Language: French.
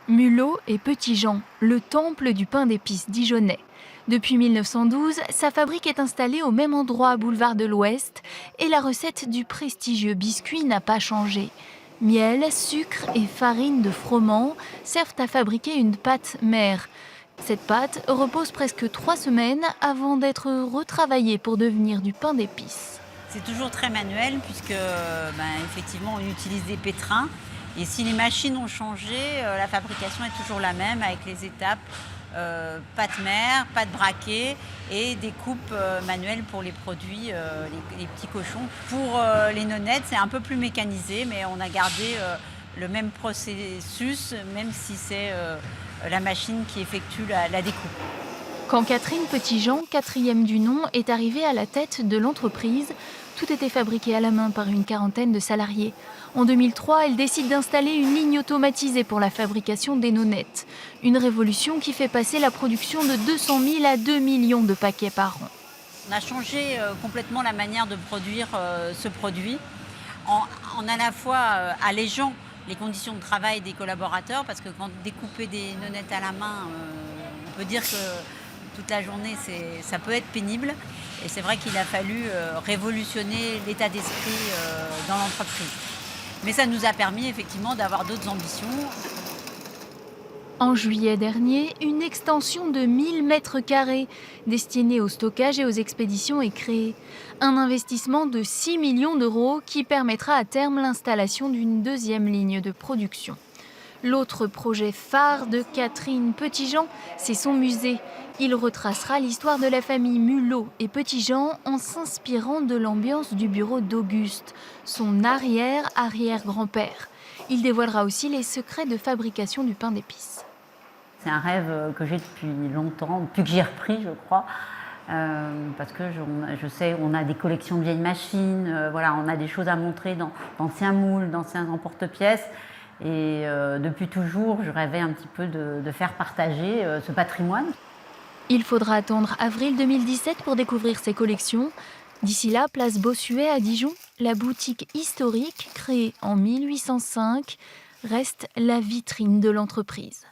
Mulot et Petit Jean, le temple du pain d'épices dijonnais. Depuis 1912, sa fabrique est installée au même endroit, boulevard de l'Ouest, et la recette du prestigieux biscuit n'a pas changé. Miel, sucre et farine de froment servent à fabriquer une pâte mère. Cette pâte repose presque 3 semaines avant d'être retravaillée pour devenir du pain d'épices. C'est toujours très manuel puisque effectivement on utilise des pétrins et si les machines ont changé, la fabrication est toujours la même avec les étapes pâte mère, pâte braquée et des coupes manuelles pour les produits, les petits cochons. Pour les nonnettes, c'est un peu plus mécanisé mais on a gardé le même processus même si c'est la machine qui effectue la découpe. Quand Catherine Petit-Jean, quatrième du nom, est arrivée à la tête de l'entreprise, tout était fabriqué à la main par une quarantaine de salariés. En 2003, elle décide d'installer une ligne automatisée pour la fabrication des nonnettes. Une révolution qui fait passer la production de 200 000 à 2 millions de paquets par an. On a changé complètement la manière de produire ce produit en à la fois allégeant les conditions de travail des collaborateurs parce que quand découper des nonnettes à la main, on peut dire que toute la journée ça peut être pénible et c'est vrai qu'il a fallu révolutionner l'état d'esprit dans l'entreprise. Mais ça nous a permis effectivement d'avoir d'autres ambitions. En juillet dernier, une extension de 1000 mètres carrés destinée au stockage et aux expéditions est créée. Un investissement de 6 millions d'euros qui permettra à terme l'installation d'une deuxième ligne de production. L'autre projet phare de Catherine Petit-Jean, c'est son musée. Il retracera l'histoire de la famille Mulot et Petit-Jean en s'inspirant de l'ambiance du bureau d'Auguste, son arrière-arrière-grand-père. Il dévoilera aussi les secrets de fabrication du pain d'épices. C'est un rêve que j'ai depuis longtemps, depuis que j'y ai repris, je crois. Parce que je sais, on a des collections de vieilles machines, voilà, on a des choses à montrer d'anciens moules, d'anciens emporte-pièces. Et depuis toujours, je rêvais un petit peu de faire partager ce patrimoine. Il faudra attendre avril 2017 pour découvrir ces collections. D'ici là, place Bossuet à Dijon, la boutique historique créée en 1805 reste la vitrine de l'entreprise.